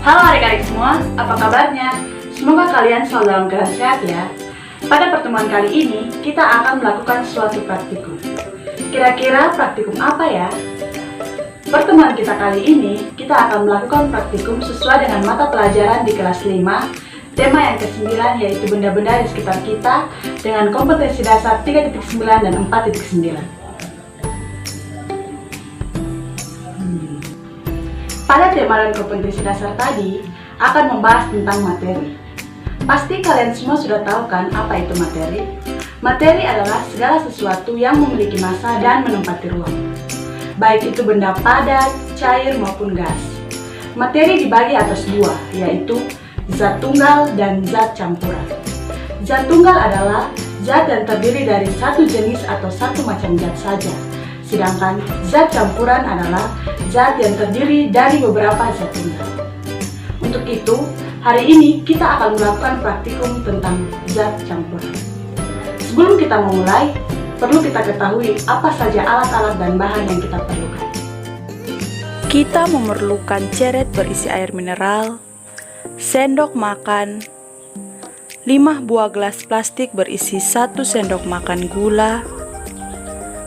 Halo adik-adik semua, apa kabarnya? Semoga kalian selalu dalam keadaan sehat ya. Pada pertemuan kali ini, kita akan melakukan suatu praktikum. Kira-kira praktikum apa ya? Pertemuan kita kali ini, kita akan melakukan praktikum sesuai dengan mata pelajaran di kelas 5. Tema yang ke-9 yaitu benda-benda di sekitar kita dengan kompetensi dasar 3.9 dan 4.9. Pada tema dan kompetensi dasar tadi akan membahas tentang materi. Pasti kalian semua sudah tahu kan apa itu materi? Materi adalah segala sesuatu yang memiliki massa dan menempati ruang. Baik itu benda padat, cair maupun gas. Materi dibagi atas dua, yaitu zat tunggal dan zat campuran. Zat tunggal adalah zat yang terdiri dari satu jenis atau satu macam zat saja. Sedangkan zat campuran adalah zat yang terdiri dari beberapa zat tunggal. Untuk itu, hari ini kita akan melakukan praktikum tentang zat campuran. Sebelum kita memulai, perlu kita ketahui apa saja alat-alat dan bahan yang kita perlukan. Kita memerlukan ceret berisi air mineral, sendok makan, 5 buah gelas plastik berisi 1 sendok makan gula,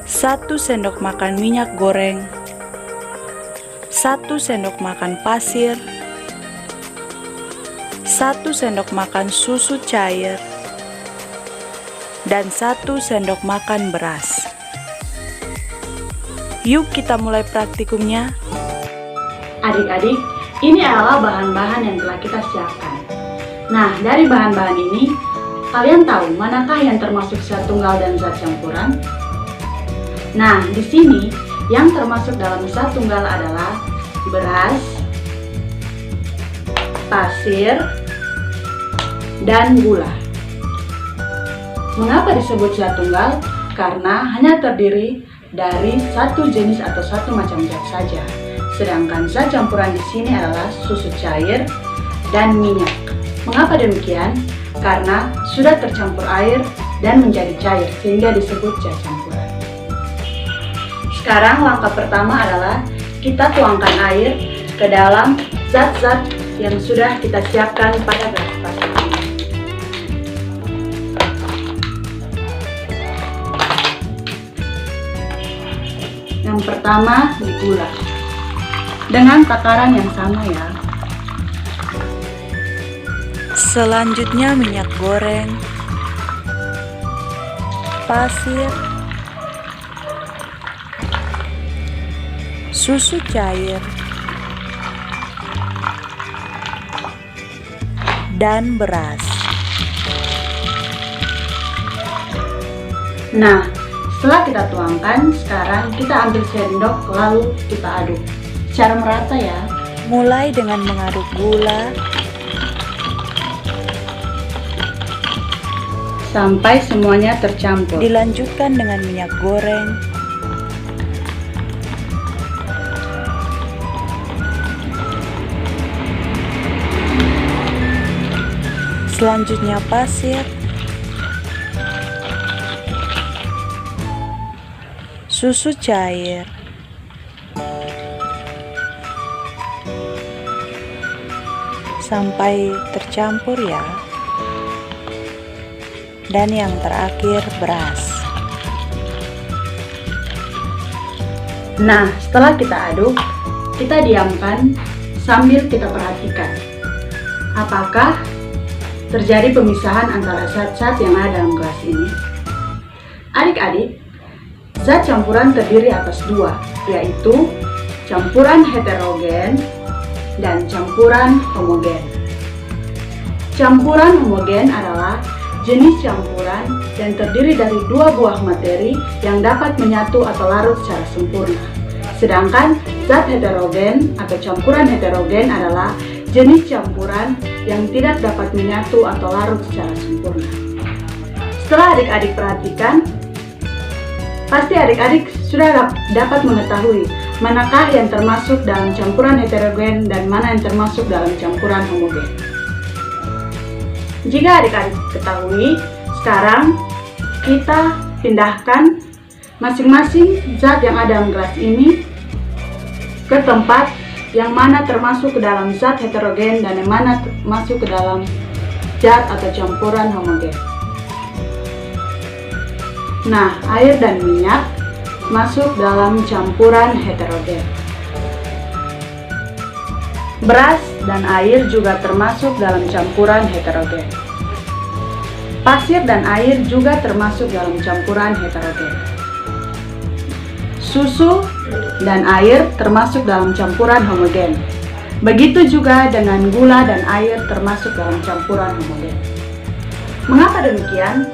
1 sendok makan minyak goreng, 1 sendok makan pasir, 1 sendok makan susu cair, dan 1 sendok makan beras. Yuk kita mulai praktikumnya. Adik-adik, ini adalah bahan-bahan yang telah kita siapkan. Nah, dari bahan-bahan ini, kalian tahu manakah yang termasuk zat tunggal dan zat campuran? Nah, di sini yang termasuk dalam zat tunggal adalah beras, pasir, dan gula. Mengapa disebut zat tunggal? Karena hanya terdiri dari satu jenis atau satu macam zat saja. Sedangkan zat campuran di sini adalah susu cair dan minyak. Mengapa demikian? Karena sudah tercampur air dan menjadi cair sehingga disebut zat campuran. Sekarang langkah pertama adalah kita tuangkan air ke dalam zat-zat yang sudah kita siapkan pada gelas plastik ini. Yang pertama di gula. Dengan takaran yang sama ya. Selanjutnya minyak goreng, pasir, susu cair, dan beras. Nah, setelah kita tuangkan, sekarang kita ambil sendok lalu kita aduk secara merata ya. Mulai dengan mengaduk gula sampai semuanya tercampur. Dilanjutkan dengan minyak goreng, selanjutnya pasir, susu cair, sampai tercampur ya. Dan yang terakhir beras. Nah, setelah kita aduk, kita diamkan sambil kita perhatikan apakah terjadi pemisahan antara zat-zat yang ada dalam gelas ini. Adik-adik, zat campuran terdiri atas dua, yaitu campuran heterogen dan campuran homogen. Campuran homogen adalah jenis campuran yang terdiri dari dua buah materi yang dapat menyatu atau larut secara sempurna. Sedangkan zat heterogen atau campuran heterogen adalah jenis campuran yang tidak dapat menyatu atau larut secara sempurna. Setelah adik-adik perhatikan, pasti adik-adik sudah dapat mengetahui manakah yang termasuk dalam campuran heterogen dan mana yang termasuk dalam campuran homogen. Jika adik-adik ketahui, sekarang kita pindahkan masing-masing zat yang ada dalam gelas ini ke tempat yang mana termasuk ke dalam zat heterogen dan yang mana masuk ke dalam zat atau campuran homogen. Nah, air dan minyak masuk dalam campuran heterogen. Beras dan air juga termasuk dalam campuran heterogen. Pasir dan air juga termasuk dalam campuran heterogen. Susu dan air termasuk dalam campuran homogen. Begitu juga dengan gula dan air termasuk dalam campuran homogen. Mengapa demikian?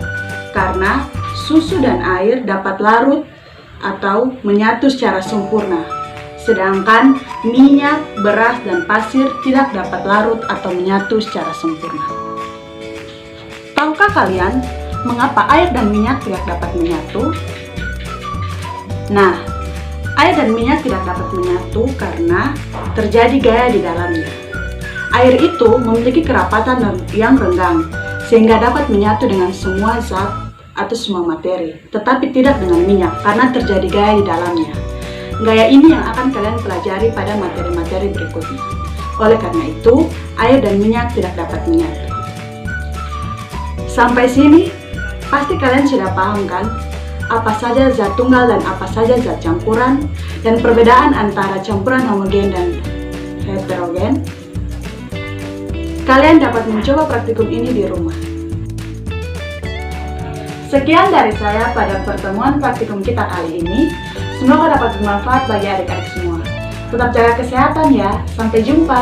Karena susu dan air dapat larut atau menyatu secara sempurna, sedangkan minyak, beras, dan pasir tidak dapat larut atau menyatu secara sempurna. Tahukah kalian mengapa air dan minyak tidak dapat menyatu? Nah, air dan minyak tidak dapat menyatu karena terjadi gaya di dalamnya. Air itu memiliki kerapatan yang renggang, sehingga dapat menyatu dengan semua zat atau semua materi, tetapi tidak dengan minyak karena terjadi gaya di dalamnya. Gaya ini yang akan kalian pelajari pada materi-materi berikutnya. Oleh karena itu, air dan minyak tidak dapat menyatu. Sampai sini, pasti kalian sudah paham kan? Apa saja zat tunggal dan apa saja zat campuran, dan perbedaan antara campuran homogen dan heterogen. Kalian dapat mencoba praktikum ini di rumah. Sekian dari saya pada pertemuan praktikum kita kali ini. Semoga dapat bermanfaat bagi adik-adik semua. Tetap jaga kesehatan ya. Sampai jumpa.